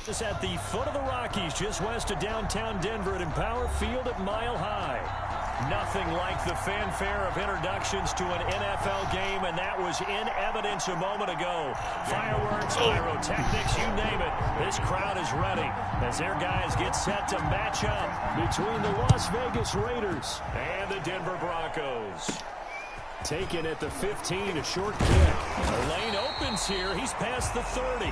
Is at the foot of the Rockies, just west of downtown Denver at Empower Field at Mile High. Nothing like the fanfare of introductions to an NFL game, and that was in evidence a moment ago. Fireworks, pyrotechnics, you name it. This crowd is ready as their guys get set to match up between the Las Vegas Raiders and the Denver Broncos. Taken at the 15, a short kick. The lane opens here. He's past the 30.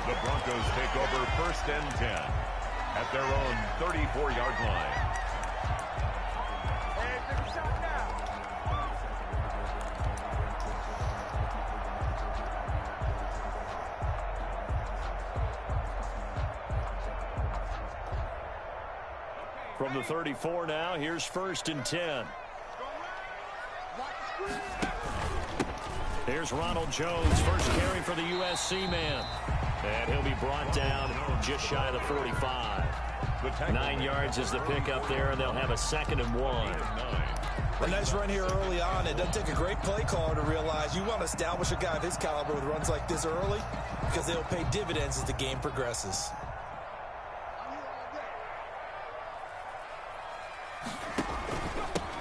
The Broncos take over 1st and 10 at their own 34-yard line. From the 34 now, here's 1st and 10. Here's Ronald Jones, first carry for the USC man. And he'll be brought down just shy of the 45. 9 yards is the pickup there, and they'll have a 2nd and 1. A nice run here early on. It doesn't take a great play caller to realize you want to establish a guy of his caliber with runs like this early because they'll pay dividends as the game progresses.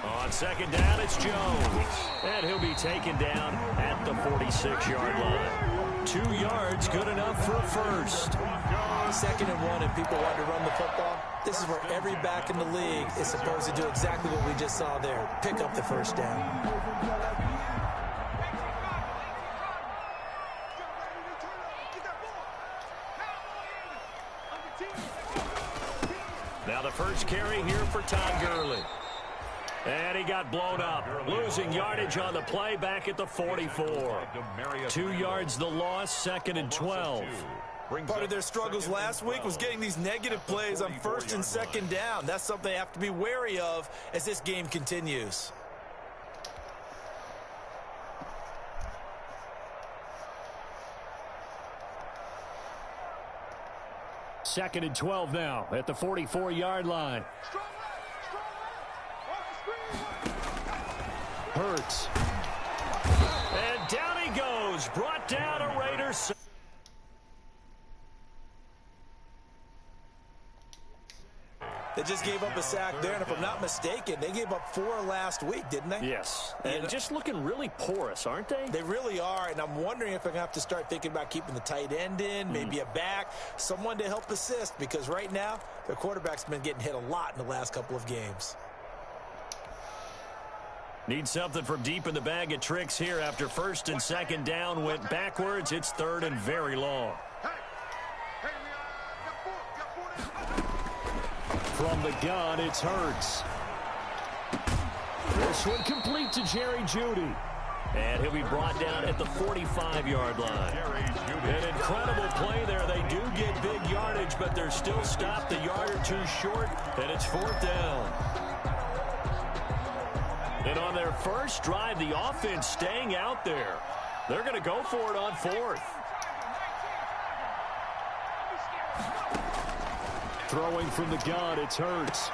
On 2nd down, it's Jones. And he'll be taken down at the 46-yard line. 2 yards, good enough for a first. 2nd and 1, and people want to run the football. This is where every back in the league is supposed to do exactly what we just saw there. Pick up the first down. Now the first carry here for Todd Gurley. And he got blown up, losing yardage on the play back at the 44. 2 yards the loss, 2nd and 12. Part of their struggles last week was getting these negative plays on 1st and 2nd down. That's something they have to be wary of as this game continues. Second and 12 now at the 44-yard line. Hurts. And down he goes. Brought down a Raiders. They just gave up a sack there, and if I'm not mistaken, they gave up 4 last week, didn't they? Yes. And just looking really porous, aren't they? They really are, and I'm wondering if I'm going to have to start thinking about keeping the tight end in, maybe a back, someone to help assist, because right now, their quarterback's been getting hit a lot in the last couple of games. Need something from deep in the bag of tricks here after 1st and 2nd down went backwards. It's 3rd and very long. From the gun, it's Hurts. This one complete to Jerry Jeudy. And he'll be brought down at the 45-yard line. An incredible play there. They do get big yardage, but they're still stopped a yard or two short, and it's 4th down. And on their first drive, the offense staying out there. They're going to go for it on 4th. Throwing from the gun, it's Hurts.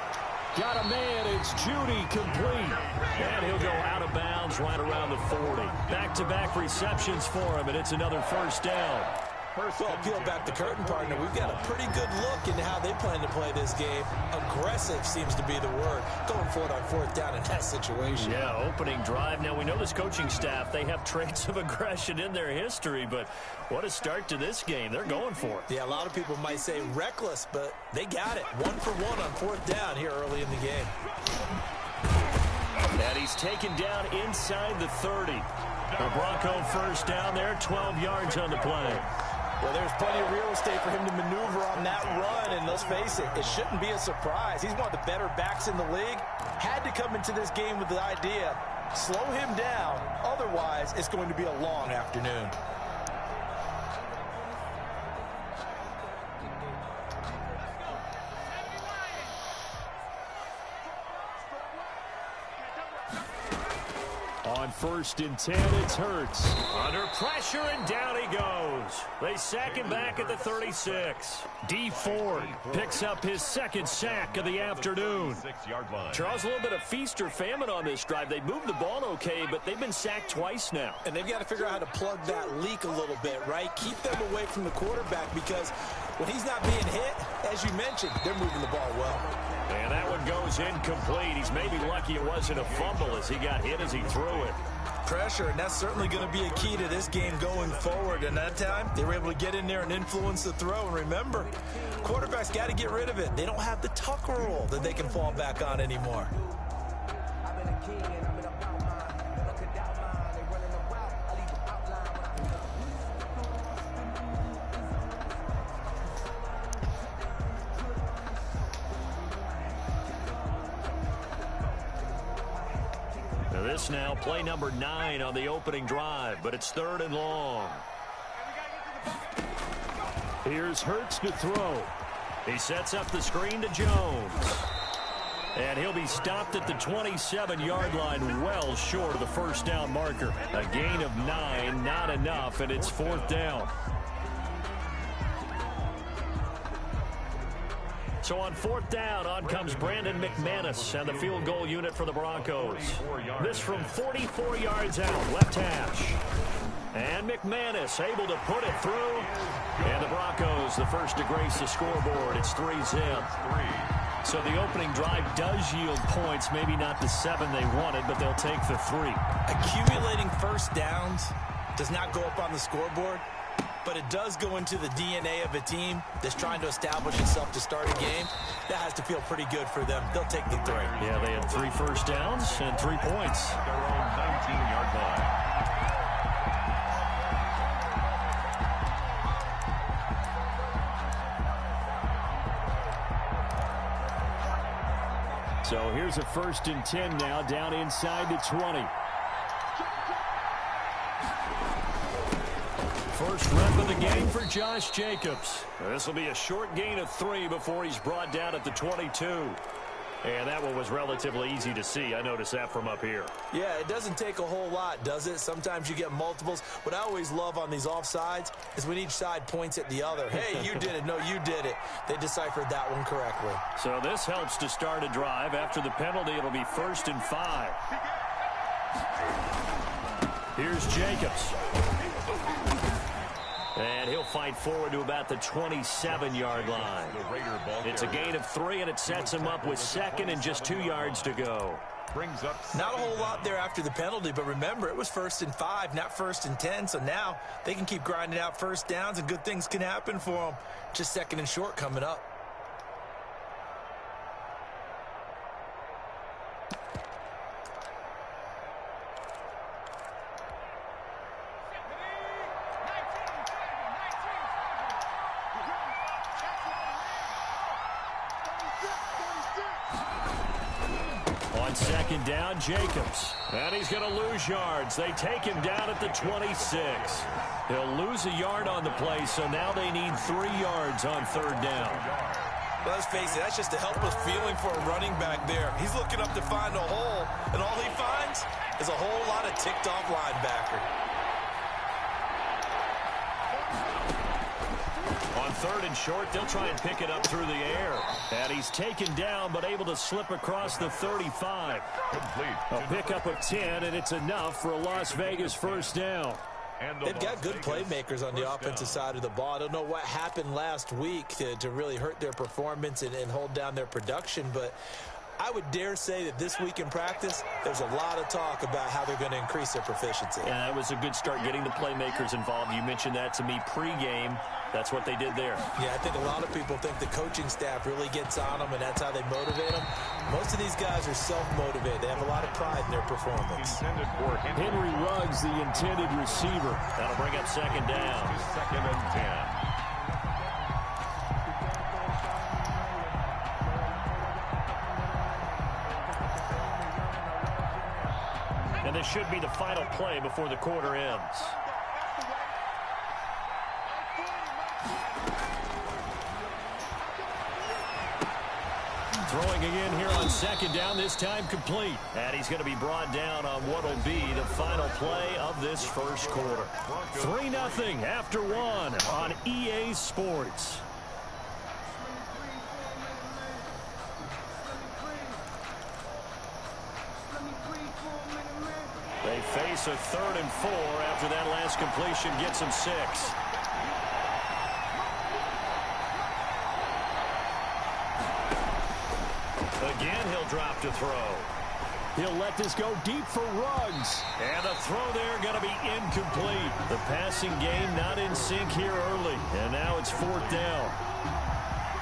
Got a man, it's Jeudy, complete. And he'll go out of bounds right around the 40. Back-to-back receptions for him, and it's another 1st down. Well, peel back the curtain, partner. We've got a pretty good look into how they plan to play this game. Aggressive seems to be the word. Going for it on 4th down in that situation. Yeah, opening drive. Now, we know this coaching staff, they have traits of aggression in their history, but what a start to this game. They're going for it. Yeah, a lot of people might say reckless, but they got it. 1 for 1 on 4th down here early in the game. And he's taken down inside the 30. The Bronco 1st down there, 12 yards on the play. Well, there's plenty of real estate for him to maneuver on that run, and let's face it, it shouldn't be a surprise. He's one of the better backs in the league. Had to come into this game with the idea, slow him down, otherwise it's going to be a long afternoon. On 1st and 10. It's Hurts. Under pressure, and down he goes. They sack him back at the 36. Dee Ford picks up his 2nd sack of the afternoon. 6-yard line. Charles, a little bit of feast or famine on this drive. They moved the ball okay, but they've been sacked twice now. And they've got to figure out how to plug that leak a little bit, right? Keep them away from the quarterback, because when he's not being hit, as you mentioned, they're moving the ball well. And that one goes incomplete. He's maybe lucky it wasn't a fumble as he got hit as he threw it. Pressure, and that's certainly going to be a key to this game going forward. And that time, they were able to get in there and influence the throw. And remember, quarterbacks got to get rid of it. They don't have the Tucker rule that they can fall back on anymore. This now play number 9 on the opening drive, but it's 3rd and long. Here's Hurts to throw. He sets up the screen to Jones. And he'll be stopped at the 27-yard line, well short of the 1st down marker. A gain of 9, not enough, and it's 4th down. So on 4th down, on comes Brandon McManus and the field goal unit for the Broncos. This from 44 yards out, left hash. And McManus able to put it through. And the Broncos, the first to grace the scoreboard. It's 3-zip. So the opening drive does yield points, maybe not the 7 they wanted, but they'll take the 3. Accumulating first downs does not go up on the scoreboard, but it does go into the DNA of a team that's trying to establish itself to start a game. That has to feel pretty good for them. They'll take the 3. Yeah, they had 3 first downs and 3 points. Their own 19-yard line. So here's a 1st and 10 now, down inside the 20. First rep of the game for Josh Jacobs. This will be a short gain of 3 before he's brought down at the 22. And that one was relatively easy to see. I noticed that from up here. Yeah, it doesn't take a whole lot, does it? Sometimes you get multiples. What I always love on these offsides is when each side points at the other. Hey, you did it. No, you did it. They deciphered that one correctly. So this helps to start a drive. After the penalty, it'll be 1st and 5. Here's Jacobs. And he'll fight forward to about the 27-yard line. It's a gain of 3, and it sets him up with 2nd and just 2 yards to go. Brings up not a whole lot there after the penalty, but remember, it was 1st and 5, not 1st and 10. So now they can keep grinding out first downs, and good things can happen for them. Just 2nd and short coming up. On 2nd down, Jacobs. And he's going to lose yards. They take him down at the 26. He'll lose a yard on the play, so now they need 3 yards on 3rd down. Well, let's face it, that's just a helpless feeling for a running back there. He's looking up to find a hole, and all he finds is a whole lot of ticked-off linebacker. On 3rd and short, they'll try and pick it up through the air. And he's taken down, but able to slip across the 35. A pickup of 10, and it's enough for a Las Vegas 1st down. They've got good playmakers on the offensive side of the ball. I don't know what happened last week to really hurt their performance and hold down their production, but I would dare say that this week in practice, there's a lot of talk about how they're going to increase their proficiency. Yeah, that was a good start getting the playmakers involved. You mentioned that to me pregame. That's what they did there. Yeah, I think a lot of people think the coaching staff really gets on them, and that's how they motivate them. Most of these guys are self-motivated. They have a lot of pride in their performance. Henry Ruggs, the intended receiver. That'll bring up 2nd down. 2nd and 10. And this should be the final play before the quarter ends. Throwing again here on second down, this time complete. And he's going to be brought down on what will be the final play of this first quarter. 3-0 after one on EA Sports. They face a 3rd and 4 after that last completion gets them 6. Again, he'll drop to throw. He'll let this go deep for Ruggs. And the throw there going to be incomplete. The passing game not in sync here early. And now it's 4th down.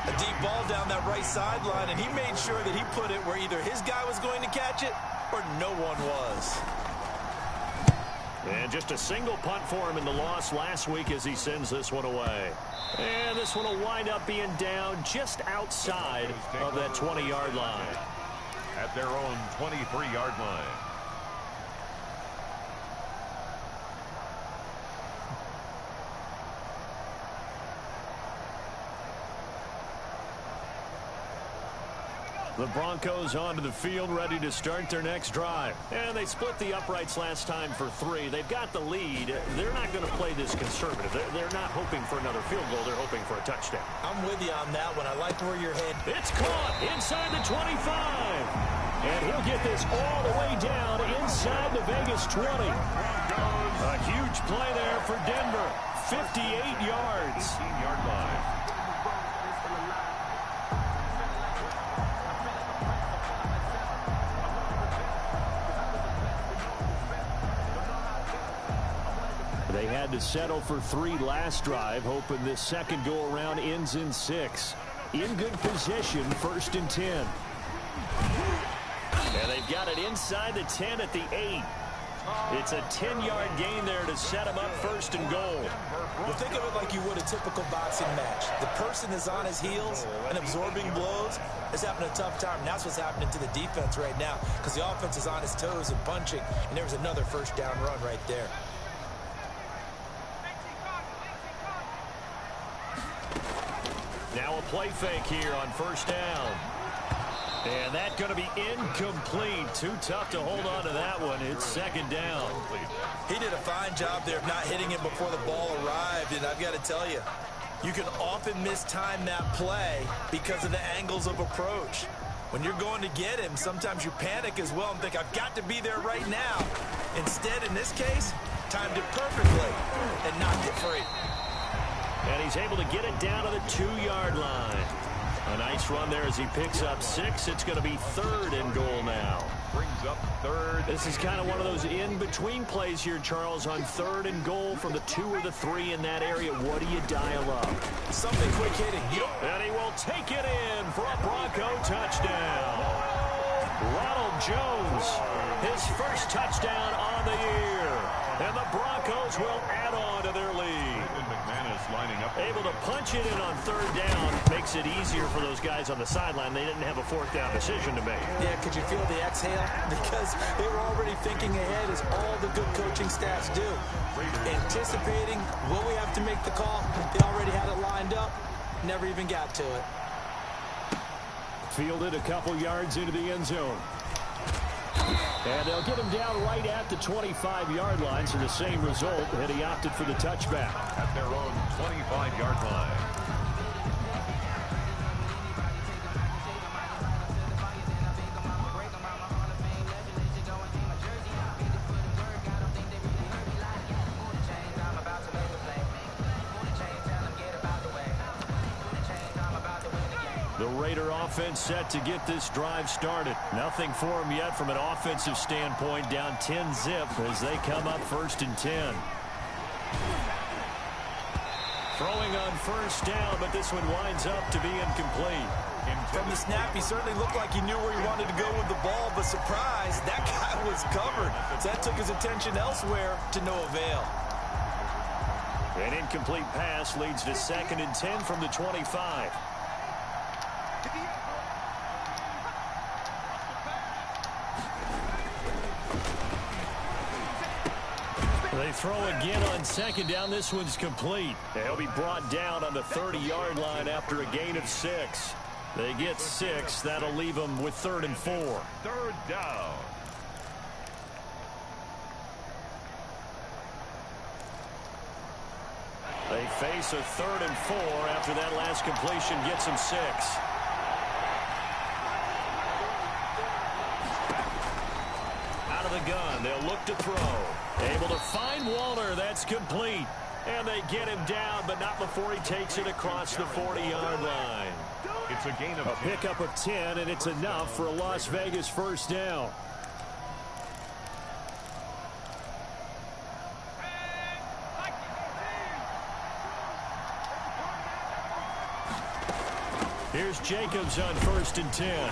A deep ball down that right sideline, and he made sure that he put it where either his guy was going to catch it or no one was. And just a single punt for him in the loss last week as he sends this one away. And this one will wind up being down just outside of that 20-yard line. At their own 23-yard line. The Broncos onto the field, ready to start their next drive. And they split the uprights last time for 3. They've got the lead. They're not going to play this conservative. They're not hoping for another field goal. They're hoping for a touchdown. I'm with you on that one. I like where you're heading. It's caught inside the 25. And he'll get this all the way down inside the Vegas 20. A huge play there for Denver. 58 yards. 18-yard line. They had to settle for 3 last drive, hoping this second go-around ends in 6. In good position, 1st and 10. And they've got it inside the 10 at the 8. It's a 10-yard gain there to set them up 1st and goal. Well, think of it like you would a typical boxing match. The person is on his heels and absorbing blows is having a tough time. And that's what's happening to the defense right now because the offense is on his toes and punching, and there was another 1st down run right there. Now a play fake here on 1st down. And that's going to be incomplete. Too tough to hold on to that one. It's 2nd down. He did a fine job there of not hitting him before the ball arrived. And I've got to tell you, you can often mistime that play because of the angles of approach. When you're going to get him, sometimes you panic as well and think, I've got to be there right now. Instead, in this case, timed it perfectly and knocked it free. And he's able to get it down to the 2-yard line. A nice run there as he picks up 6. It's going to be 3rd and goal now. Brings up 3rd. This is kind of one of those in-between plays here, Charles, on 3rd and goal from the 2 or the 3 in that area. What do you dial up? Something quick hitting. And he will take it in for a Bronco touchdown. Ronald Jones, his first touchdown on the year. And the Broncos will add on to their lead. Lining up. Able to punch it in on 3rd down. Makes it easier for those guys on the sideline. They didn't have a 4th down decision to make. Yeah, could you feel the exhale? Because they were already thinking ahead, as all the good coaching staffs do. Anticipating, will we have to make the call? They already had it lined up. Never even got to it. Fielded a couple yards into the end zone. And they'll get him down right at the 25-yard line, so the same result, and he opted for the touchback. At their own 25-yard line. The Raider offense set to get this drive started. Nothing for them yet from an offensive standpoint, down 10-zip as they come up 1st and 10. Throwing on 1st down, but this one winds up to be incomplete. From the snap, he certainly looked like he knew where he wanted to go with the ball, but surprise, that guy was covered. So that took his attention elsewhere to no avail. An incomplete pass leads to 2nd and 10 from the 25. They throw again on 2nd down. This one's complete. They'll be brought down on the 30-yard line after a gain of 6. They get 6. That'll leave them with 3rd and 4. 3rd down. They face a 3rd and 4 after that last completion gets them 6. Out of the gun, they'll look to throw. Able to find Walter. That's complete. And they get him down, but not before he takes it across the 40-yard line. It's a gain of a pickup of 10, and it's enough for a Las Vegas first down. Here's Jacobs on 1st and 10.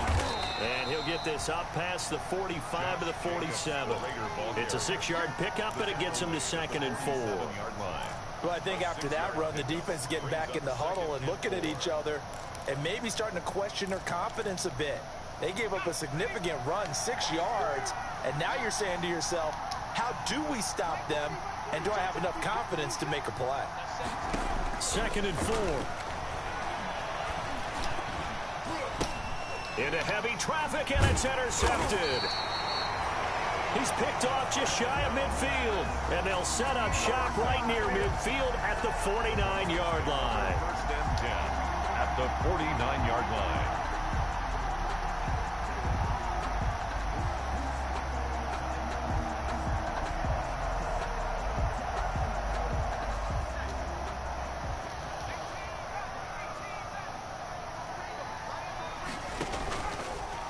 And he'll get this up past the 45 to the 47. It's a 6-yard pickup, and it gets him to 2nd and 4. Well, I think after that run, the defense is getting back in the huddle and looking at each other and maybe starting to question their confidence a bit. They gave up a significant run, 6 yards, and now you're saying to yourself, how do we stop them, and do I have enough confidence to make a play? 2nd and 4. Into heavy traffic, and it's intercepted. He's picked off just shy of midfield, and they'll set up shop right near midfield at the 49-yard line. 1st and 10 at the 49-yard line.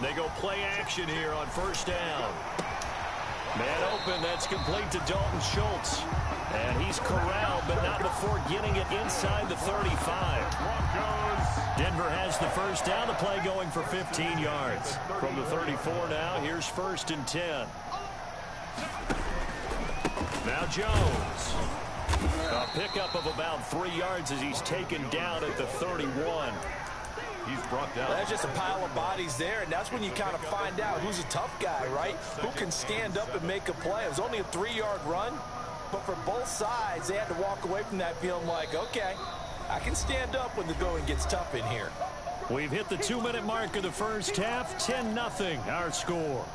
They go play action here on 1st down. Man open, that's complete to Dalton Schultz. And he's corralled, but not before getting it inside the 35. Denver has the 1st down, the play going for 15 yards. From the 34 now, here's 1st and 10. Now Jones. A pickup of about 3 yards as he's taken down at the 31. He's brought down. That's just a pile of bodies there, and that's when you kind of find out who's a tough guy, right? Who can stand up and make a play. It was only a 3-yard run, but for both sides, they had to walk away from that feeling like, okay, I can stand up when the going gets tough in here. We've hit the 2-minute mark of the first half, 10-0 our score.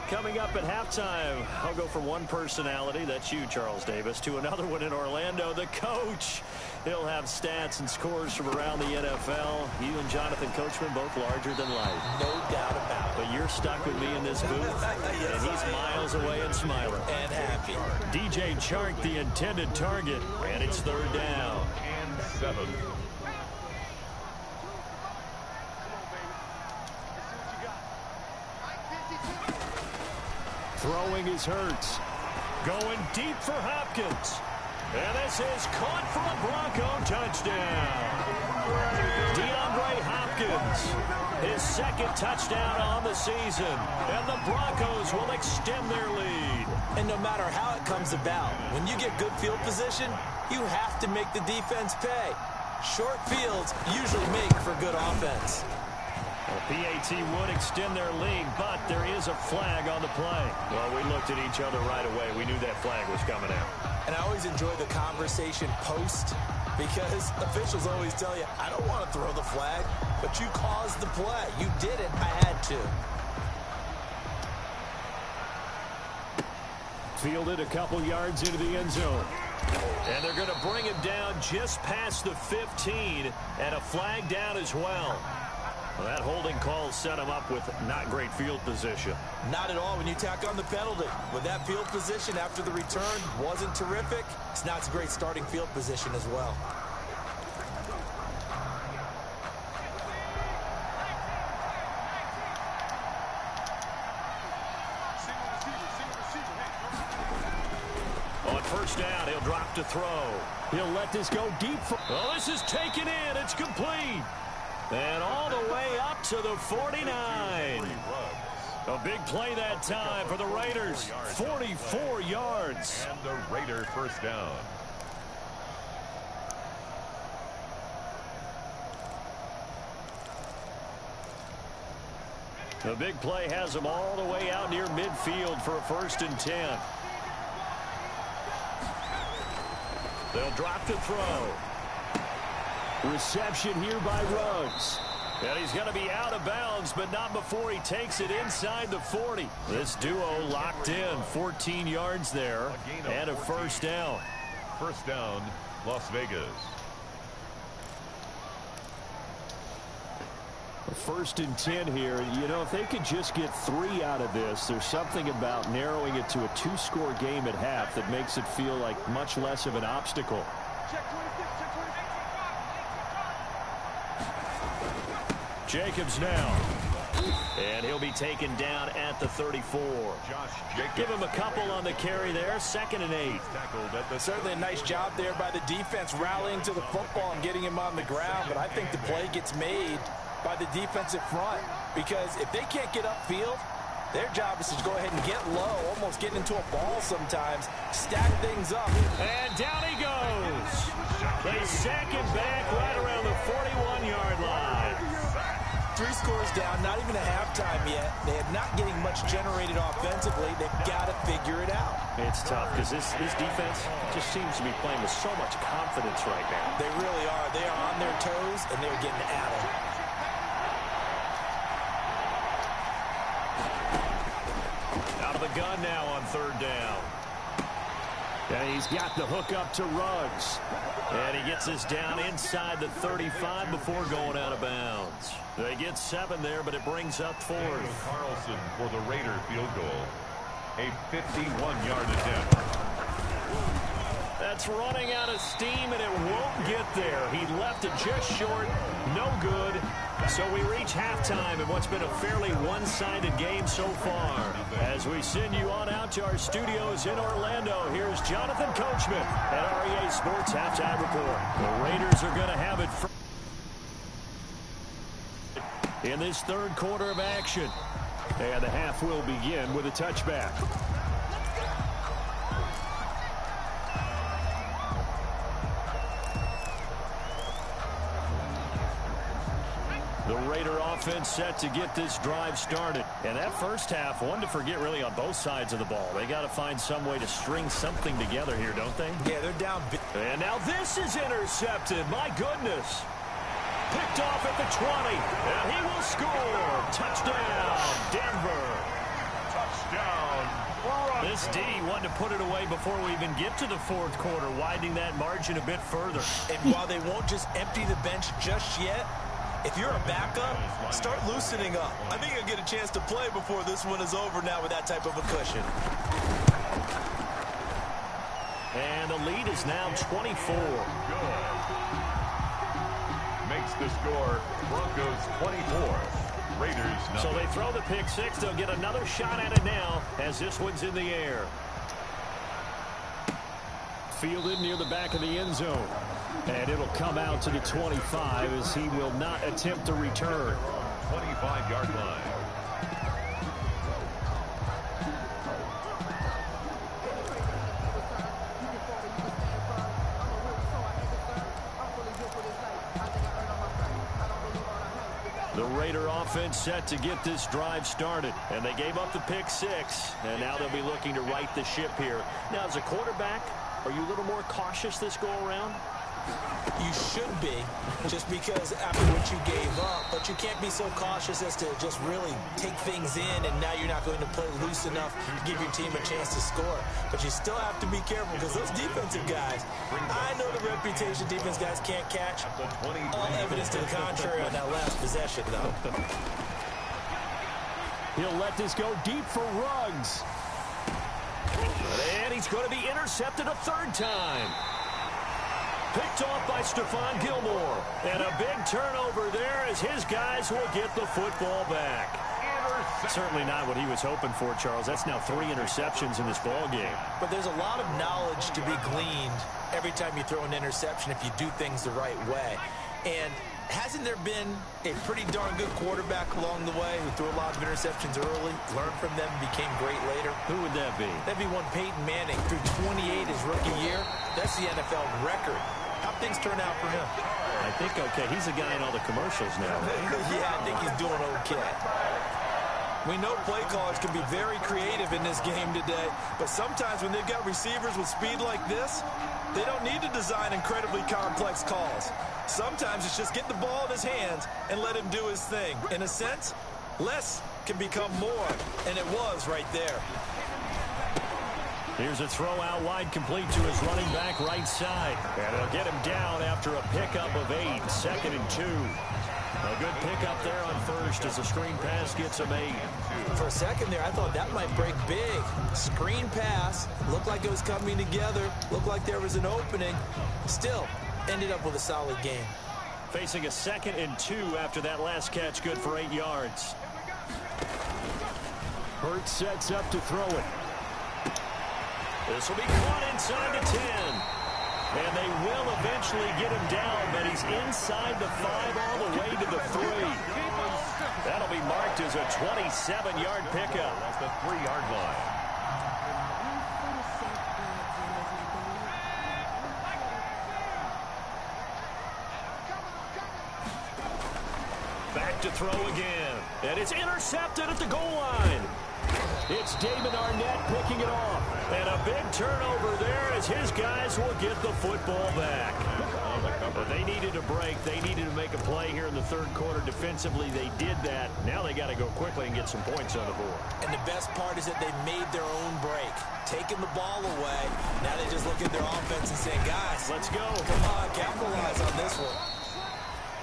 Coming up at halftime, I'll go from one personality, that's you, Charles Davis, to another one in Orlando, the coach. He'll have stats and scores from around the NFL. You and Jonathan Coachman both larger than life. No doubt about it. But you're stuck with me in this booth, yes, and he's miles away and smiling. And happy. DJ Chark, the intended target, and it's 3rd down. And 7. Throwing is Hurts. Going deep for Hopkins. And this is caught for a Bronco touchdown. DeAndre Hopkins, his 2nd touchdown on the season. And the Broncos will extend their lead. And no matter how it comes about, when you get good field position, you have to make the defense pay. Short fields usually make for good offense. Well, PAT would extend their lead, but there is a flag on the play. Well, we looked at each other right away. We knew that flag was coming out. And I always enjoy the conversation post because officials always tell you, I don't want to throw the flag, but you caused the play. You did it. I had to. Fielded a couple yards into the end zone. And they're going to bring him down just past the 15, and a flag down as well. Well, that holding call set him up with not great field position. Not at all when you tack on the penalty. With that field position after the return wasn't terrific, it's not a great starting field position as well. On 1st down, he'll drop to throw. He'll let this go deep. Oh, this is taken in. It's complete. And all the way up to the 49. A big play that time for the Raiders. 44 yards. And the Raider 1st down. The big play has them all the way out near midfield for a 1st and 10. They'll drop to throw. Reception here by Ruggs. And he's going to be out of bounds, but not before he takes it inside the 40. This duo locked in, 14 yards there, and a first down. First down, Las Vegas. First and 10 here. You know, if they could just get 3 out of this, there's something about narrowing it to a 2-score game at half that makes it feel like much less of an obstacle. Jacobs now. And he'll be taken down at the 34. Josh Jacobs. Give him a couple on the carry there. 2nd and 8. Certainly a nice job there by the defense rallying to the football and getting him on the ground. But I think the play gets made by the defensive front, because if they can't get upfield, their job is to go ahead and get low, almost get into a ball sometimes, stack things up. And down he goes. They sack him back right around the 41-yard line. 3 scores down, not even a halftime yet. They are not getting much generated offensively. They've got to figure it out. It's tough because this defense just seems to be playing with so much confidence right now. They really are. They are on their toes, and they're getting at them. Out of the gun now on 3rd down. And he's got the hook up to Ruggs. And he gets this down inside the 35 before going out of bounds. They get 7 there, but it brings up 4th. Daniel Carlson for the Raider field goal. A 51-yard attempt. That's running out of steam, and it won't get there. He left it just short. No good. So we reach halftime in what's been a fairly one-sided game so far. As we send you on out to our studios in Orlando, here's Jonathan Coachman at REA Sports Halftime Report. The Raiders are going to have it in this 3rd quarter of action. And the half will begin with a touchback. The Raider offense set to get this drive started. And that first half, one to forget really on both sides of the ball. They got to find some way to string something together here, don't they? Yeah, they're down. And now this is intercepted. My goodness. Picked off at the 20. And he will score. Touchdown, Denver. Touchdown. This D wanted to put it away before we even get to the 4th quarter, widening that margin a bit further. And while they won't just empty the bench just yet, if you're a backup, start loosening up. I think you'll get a chance to play before this one is over now with that type of a cushion. And the lead is now 24. Makes the score Broncos 24. Raiders nothing. So they throw the pick 6. They'll get another shot at it now as this one's in the air. Fielded near the back of the end zone. And it'll come out to the 25 as he will not attempt to return. 25-yard line. The Raider offense set to get this drive started. And they gave up the pick 6. And now they'll be looking to right the ship here. Now, as a quarterback, are you a little more cautious this go-around? You should be, just because after what you gave up, but you can't be so cautious as to just really take things in, and now you're not going to play loose enough to give your team a chance to score. But you still have to be careful, because those defensive guys, I know the reputation defense guys can't catch. All evidence to the contrary on that last possession, though. He'll let this go deep for Ruggs. And he's going to be intercepted a 3rd time. Picked off by Stephon Gilmore. And a big turnover there as his guys will get the football back. Certainly not what he was hoping for, Charles. That's now 3 interceptions in this ball game. But there's a lot of knowledge to be gleaned every time you throw an interception if you do things the right way. And hasn't there been a pretty darn good quarterback along the way who threw a lot of interceptions early, learned from them, became great later? Who would that be? That'd be one Peyton Manning, threw 28 his rookie year. That's the NFL record. How'd things turn out for him? I think okay. He's a guy in all the commercials now. Yeah, I think he's doing okay. We know play callers can be very creative in this game today, but sometimes when they've got receivers with speed like this, they don't need to design incredibly complex calls. Sometimes it's just get the ball in his hands and let him do his thing. In a sense, less can become more, and it was right there. Here's a throw out wide, complete to his running back right side. And they'll get him down after a pickup of 8, 2nd and 2. A good pickup there on first as the screen pass gets him 8. For a second there, I thought that might break big. Screen pass, looked like it was coming together, looked like there was an opening. Still, ended up with a solid game. Facing a 2nd and 2 after that last catch, good for 8 yards. Hurts sets up to throw it. This will be caught inside the 10. And they will eventually get him down, but he's inside the 5 all the way to the 3. That'll be marked as a 27-yard pickup. That's the 3-yard line. Back to throw again. And it's intercepted at the goal line. It's Damon Arnett picking it off. And a big turnover there as his guys will get the football back. But they needed a break. They needed to make a play here in the third quarter. Defensively, they did that. Now they got to go quickly and get some points on the board. And the best part is that they made their own break. Taking the ball away. Now they just look at their offense and say, guys, let's go. Come on, capitalize on this one.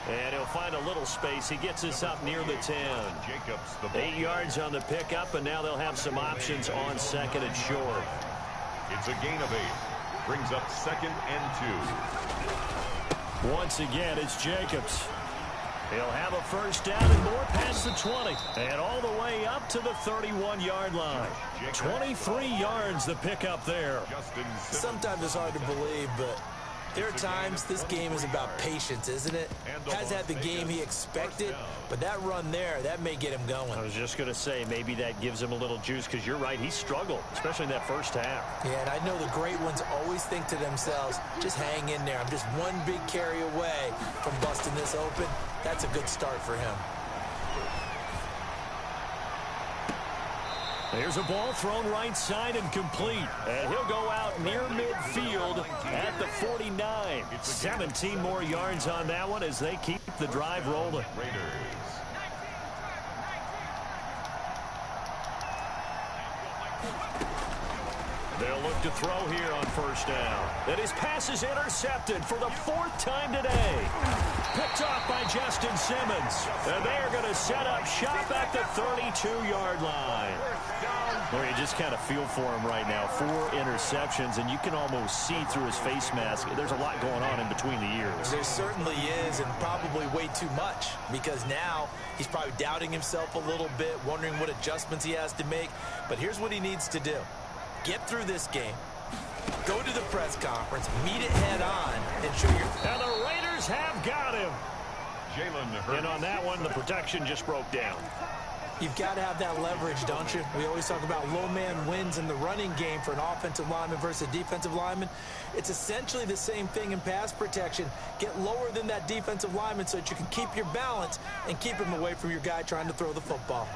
And he'll find a little space. He gets us up near the 10. Jacobs, the 8 yards on the pickup, and now they'll have some options on 2nd and short. It's a gain of 8. Brings up 2nd and 2. Once again, it's Jacobs. He'll have a first down and more past the 20. And all the way up to the 31-yard line. 23 yards the pickup there. Sometimes it's hard to believe, but there are times this game is about patience, isn't it? Has had the game he expected, but that run there, that may get him going. I was just going to say, maybe that gives him a little juice, because you're right, he struggled, especially in that first half. Yeah, and I know the great ones always think to themselves, just hang in there. I'm just one big carry away from busting this open. That's a good start for him. There's a ball thrown right side and complete. And he'll go out near midfield at the 49. 17 more yards on that one as they keep the drive rolling. Raiders. They'll look to throw here on first down. And his pass is intercepted for the 4th time today. Picked off by Justin Simmons. And they're going to set up shop at the 32-yard line. Well, you just kind of feel for him right now. 4 interceptions, and you can almost see through his face mask. There's a lot going on in between the ears. There certainly is, and probably way too much, because now he's probably doubting himself a little bit, wondering what adjustments he has to make. But here's what he needs to do. Get through this game. Go to the press conference, meet it head on, and show your... And the Raiders have got him. Jalen Hurts. And on that one, the protection just broke down. You've got to have that leverage, don't you? We always talk about low man wins in the running game for an offensive lineman versus a defensive lineman. It's essentially the same thing in pass protection. Get lower than that defensive lineman so that you can keep your balance and keep him away from your guy trying to throw the football.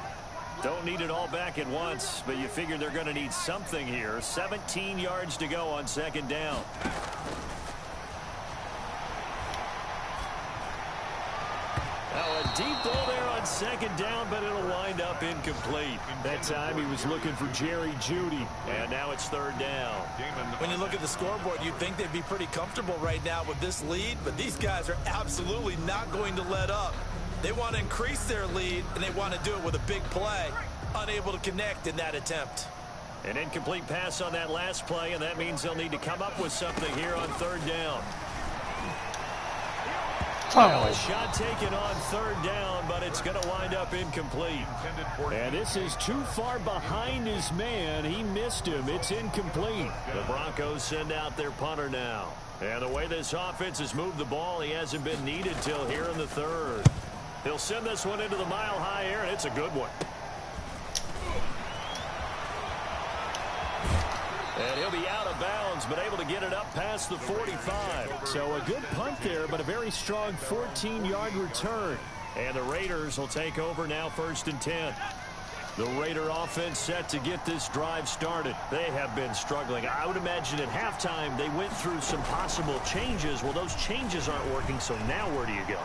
Don't need it all back at once, but you figure they're going to need something here. 17 yards to go on 2nd down. Now a deep ball there on 2nd down, but it'll wind up incomplete. That time he was looking for Jerry Jeudy, and now it's 3rd down. When you look at the scoreboard, you'd think they'd be pretty comfortable right now with this lead, but these guys are absolutely not going to let up. They want to increase their lead, and they want to do it with a big play. Unable to connect in that attempt. An incomplete pass on that last play, and that means they'll need to come up with something here on 3rd down. Now a shot taken on 3rd down, but it's going to wind up incomplete. And this is too far behind his man. He missed him. It's incomplete. The Broncos send out their punter now. And the way this offense has moved the ball, he hasn't been needed till here in the 3rd. He'll send this one into the mile-high air, and it's a good one. And he'll be out of bounds, but able to get it up past the 45. So a good punt there, but a very strong 14-yard return. And the Raiders will take over now 1st and 10. The Raider offense set to get this drive started. They have been struggling. I would imagine at halftime they went through some possible changes. Well, those changes aren't working, so now where do you go?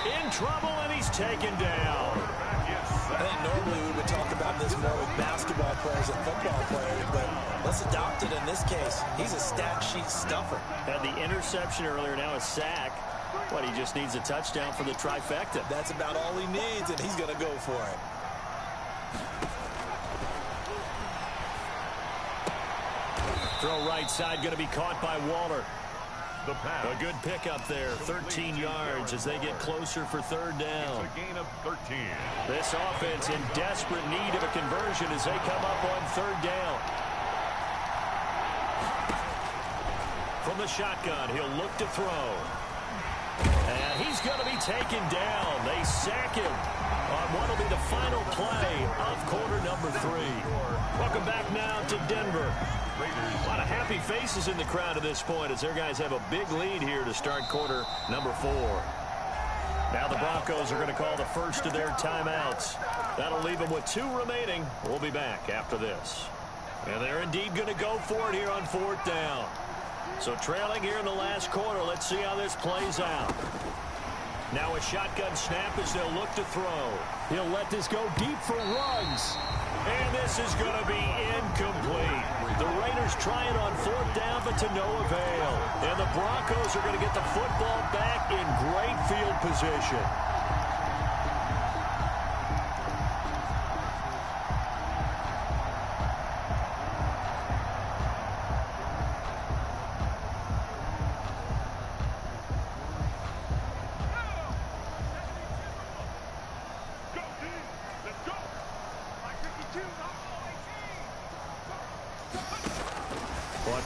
In trouble, and he's taken down. I think normally we would talk about this more with basketball players and football players, but let's adopt it in this case. He's a stat sheet stuffer. Had the interception earlier, now a sack. What, he just needs a touchdown for the trifecta. That's about all he needs, and he's going to go for it. Throw right side, going to be caught by Waller. The pass. A good pickup there, 13 yards as they get closer for third down. It's a gain of 13. This offense in desperate need of a conversion as they come up on third down. From the shotgun, he'll look to throw. And he's going to be taken down. They sack him on what will be the final play of quarter number 3. Welcome back now to Denver. A lot of happy faces in the crowd at this point as their guys have a big lead here to start quarter number 4. Now the Broncos are going to call the first of their timeouts. That'll leave them with 2 remaining. We'll be back after this. And they're indeed going to go for it here on 4th down. So trailing here in the last quarter, let's see how this plays out. Now a shotgun snap as they'll look to throw. He'll let this go deep for runs. And this is going to be incomplete. The Raiders try it on 4th down, but to no avail. And the Broncos are going to get the football back in great field position.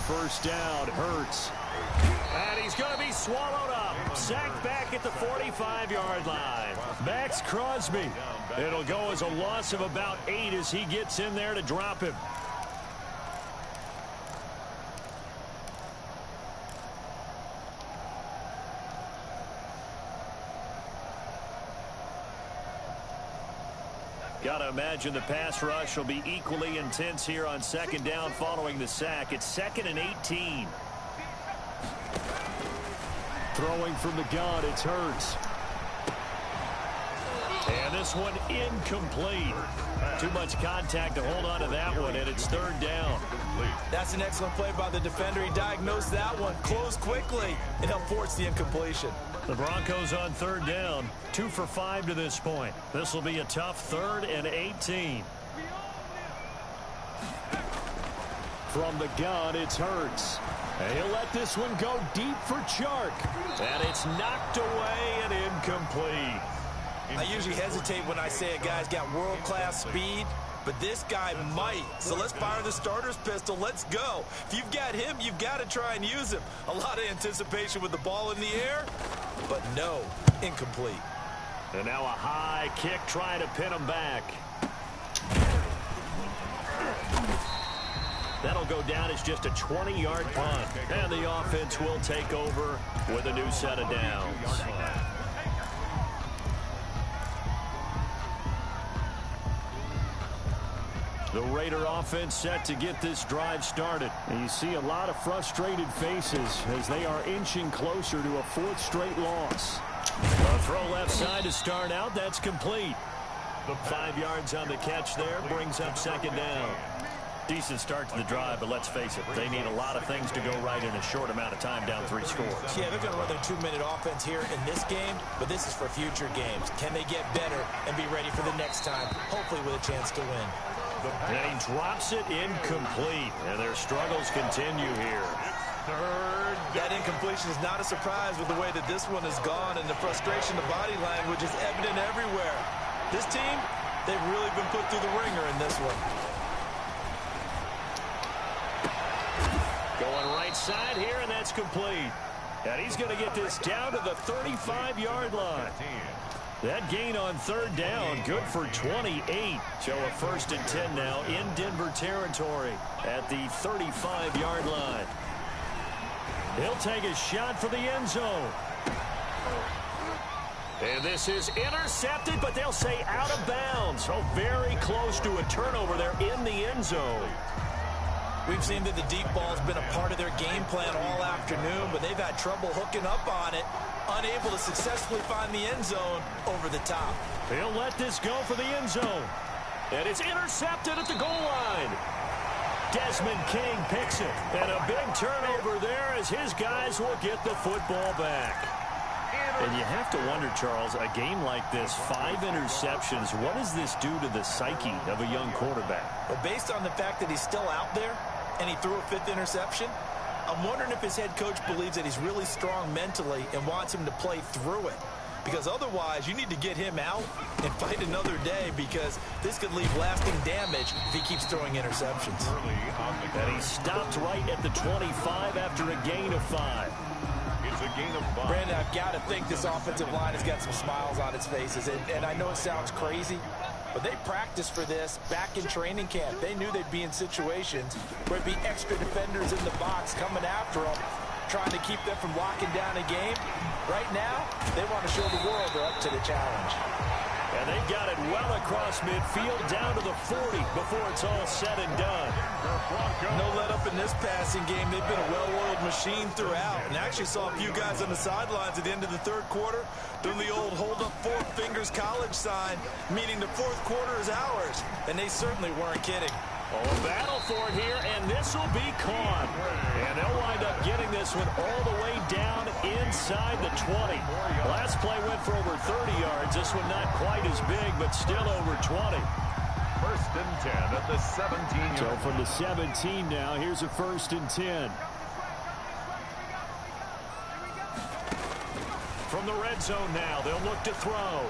First down, Hurts. And he's going to be swallowed up. Sacked back at the 45-yard line. Max Crosby. It'll go as a loss of about 8 as he gets in there to drop him. Got to imagine the pass rush will be equally intense here on 2nd down following the sack. It's 2nd and 18. Throwing from the gun, it's Hurts. And this one incomplete. Too much contact to hold on to that one, and it's 3rd down. That's an excellent play by the defender. He diagnosed that one, closed quickly, and helped force the incompletion. The Broncos on 3rd down, 2 for 5 to this point. This will be a tough 3rd and 18. From the gun, it's Hurts. And he'll let this one go deep for Chark. And it's knocked away and incomplete. I usually hesitate when I say a guy's got world-class speed, but this guy might. So let's fire the starter's pistol. Let's go. If you've got him, you've got to try and use him. A lot of anticipation with the ball in the air, but no, incomplete. And now a high kick trying to pin him back. That'll go down as just a 20-yard punt. And the offense will take over with a new set of downs. The Raider offense set to get this drive started. And you see a lot of frustrated faces as they are inching closer to a 4th straight loss. A throw left side to start out. That's complete. 5 yards on the catch there brings up 2nd down. Decent start to the drive, but let's face it, they need a lot of things to go right in a short amount of time, down 3 scores. Yeah, they're going to run their 2-minute offense here in this game, but this is for future games. Can they get better and be ready for the next time, hopefully with a chance to win? And he drops it incomplete, and their struggles continue here. That incompletion is not a surprise with the way that this one has gone, and the frustration, the body language is evident everywhere. This team, they've really been put through the ringer in this one. Going right side here, and that's complete. And he's going to get this down to the 35-yard line. That gain on 3rd down, good for 28. So a 1st and 10 now in Denver territory at the 35-yard line. He'll take a shot for the end zone. And this is intercepted, but they'll say out of bounds. So very close to a turnover there in the end zone. We've seen that the deep ball's been a part of their game plan all afternoon, but they've had trouble hooking up on it, unable to successfully find the end zone over the top. He'll let this go for the end zone. And it's intercepted at the goal line. Desmond King picks it. And a big turnover there as his guys will get the football back. And you have to wonder, Charles, a game like this, 5 interceptions, what does this do to the psyche of a young quarterback? Well, based on the fact that he's still out there and he threw a 5th interception, I'm wondering if his head coach believes that he's really strong mentally and wants him to play through it. Because otherwise, you need to get him out and fight another day, because this could leave lasting damage if he keeps throwing interceptions. And he stopped right at the 25 after a gain of 5. It's a gain of 5. Brandon, I've got to think this offensive line has got some smiles on its faces. And I know it sounds crazy, but they practiced for this back in training camp. They knew they'd be in situations where it'd be extra defenders in the box coming after them, trying to keep them from locking down a game. Right now, they want to show the world they're up to the challenge. And they've got it well across midfield down to the 40 before it's all said and done. No let up in this passing game. They've been a well-oiled machine throughout. And actually saw a few guys on the sidelines at the end of the 3rd quarter doing the old hold up 4 fingers college sign, meaning the 4th quarter is ours. And they certainly weren't kidding. Oh, a battle for it here, and this will be caught. And they'll wind up getting this one all the way down inside the 20. Last play went for over 30 yards. This one not quite as big, but still over 20. 1st and 10 at the 17-yard. So from the 17 now, here's a 1st and 10. From the red zone now, they'll look to throw.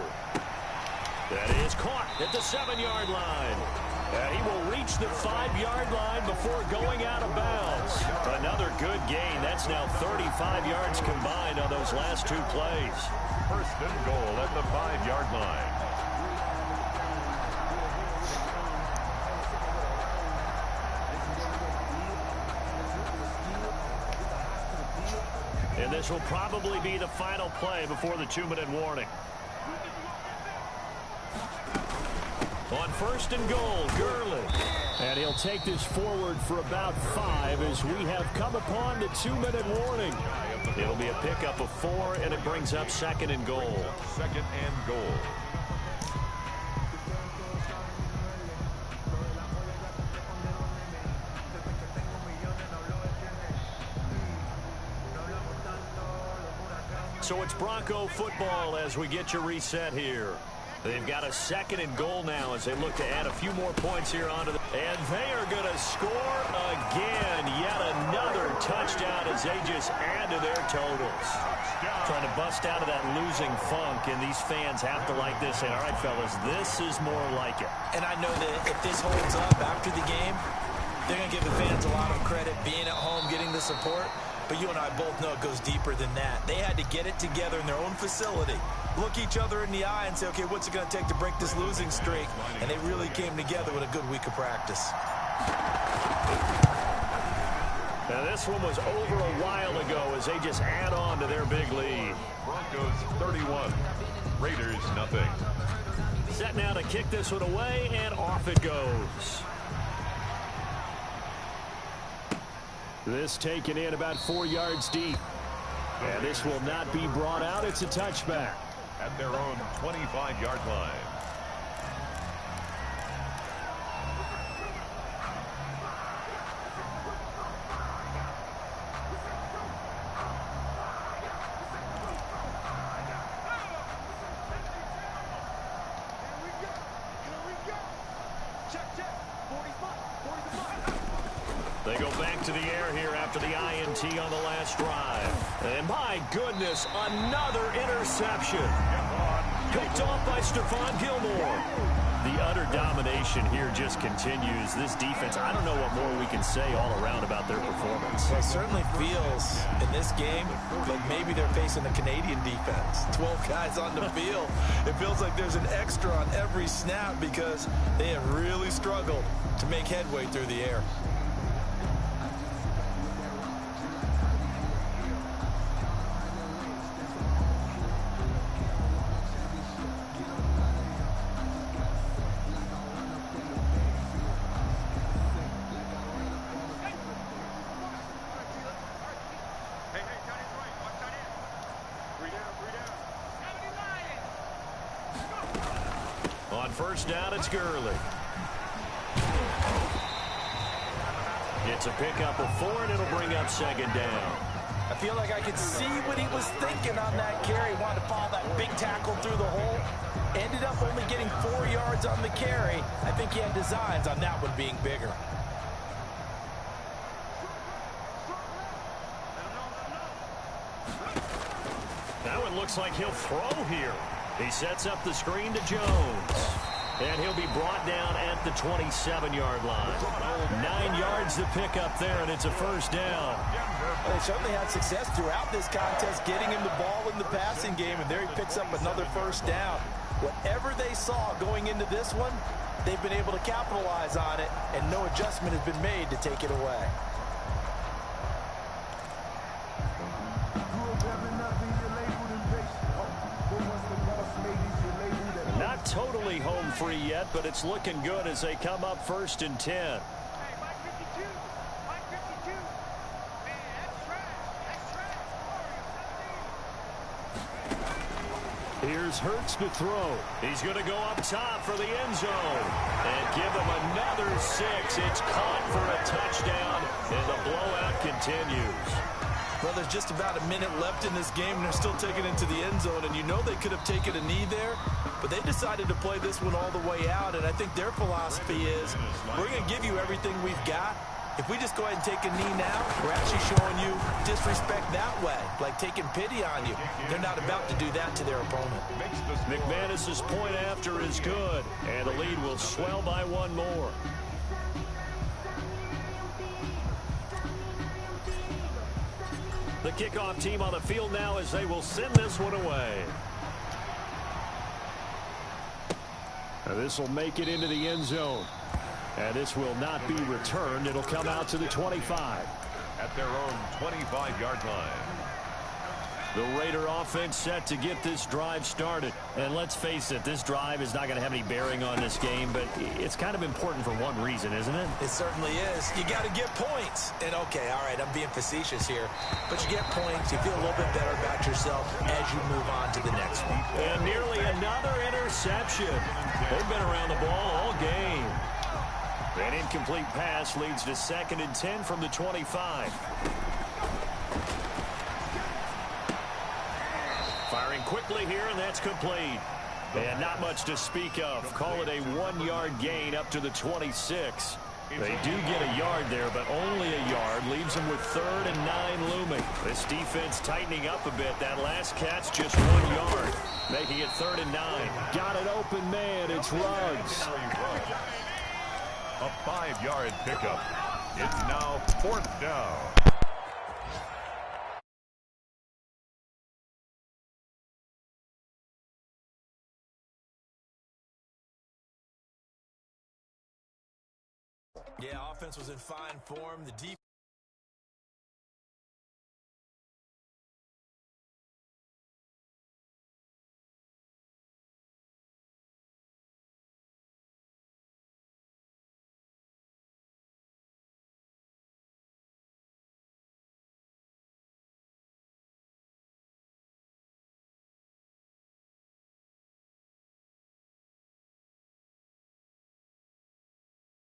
That is caught at the 7-yard line. And he will reach the 5-yard line before going out of bounds. Another good gain. That's now 35 yards combined on those last 2 plays. 1st and goal at the 5-yard line. And this will probably be the final play before the 2-minute warning. On 1st and goal, Gurley. And he'll take this forward for about 5 as we have come upon the 2-minute warning. It'll be a pickup of 4, and it brings up 2nd and goal. 2nd and goal. So it's Bronco football as we get you reset here. They've got a 2nd and goal now as they look to add a few more points here onto the... And they are going to score again. Yet another touchdown as they just add to their totals. Trying to bust out of that losing funk, and these fans have to like this. And all right, fellas, this is more like it. And I know that if this holds up after the game, they're going to give the fans a lot of credit being at home, getting the support. But you and I both know it goes deeper than that. They had to get it together in their own facility, look each other in the eye and say, okay, what's it going to take to break this losing streak? And they really came together with a good week of practice. Now this one was over a while ago as they just add on to their big lead. Broncos 31, Raiders nothing. Set now to kick this one away, and off it goes. This taken in about 4 yards deep. And this will not be brought out. It's a touchback. At their own 25-yard line. They go back to the air here after the INT on the last drive. And my goodness, another interception. Picked off by Stephon Gilmore. The utter domination here just continues. This defense, I don't know what more we can say all around about their performance. Well, it certainly feels in this game like maybe they're facing a Canadian defense. 12 guys on the field. It feels like there's an extra on every snap because they have really struggled to make headway through the air. first down, it's Gurley. It's a pickup of 4, and it'll bring up second down. I feel like I could see what he was thinking on that carry. Wanted to follow that big tackle through the hole. Ended up only getting 4 yards on the carry. I think he had designs on that one being bigger. That one looks like he'll throw here. He sets up the screen to Jones. And he'll be brought down at the 27-yard line. 9 yards to pick up there, and it's a first down. Well, they certainly had success throughout this contest getting him the ball in the passing game, and there he picks up another first down. Whatever they saw going into this one, they've been able to capitalize on it, and no adjustment has been made to take it away. Not totally home free yet, but it's looking good as they come up 1st and 10. Here's Hurts to throw. He's going to go up top for the end zone and give them another 6. It's caught for a touchdown, and the blowout continues. Well, there's just about a minute left in this game, and they're still taking it to the end zone. And you know they could have taken a knee there, but they decided to play this one all the way out. And I think their philosophy is, we're going to give you everything we've got. If we just go ahead and take a knee now, we're actually showing you disrespect that way, like taking pity on you. They're not about to do that to their opponent. McManus's point after is good, and the lead will swell by 1 more. The kickoff team on the field now as they will send this one away. This will make it into the end zone. And this will not be returned. It'll come out to the 25. At their own 25-yard line. The Raider offense set to get this drive started. And let's face it, this drive is not going to have any bearing on this game, but it's kind of important for one reason, isn't it? It certainly is. You got to get points. And, okay, all right, I'm being facetious here. But you get points, you feel a little bit better about yourself as you move on to the next one. And nearly another interception. They've been around the ball all game. An incomplete pass leads to 2nd and 10 from the 25. Firing quickly here, and that's complete. And not much to speak of. Call it a 1-yard gain up to the 26. They do get a yard there, but only a yard. Leaves them with 3rd and 9 looming. This defense tightening up a bit. That last catch just 1 yard, making it 3rd and 9. Got an open man. It's Ruggs. A 5-yard pickup. It's now 4th down. Yeah, offense was in fine form. The defense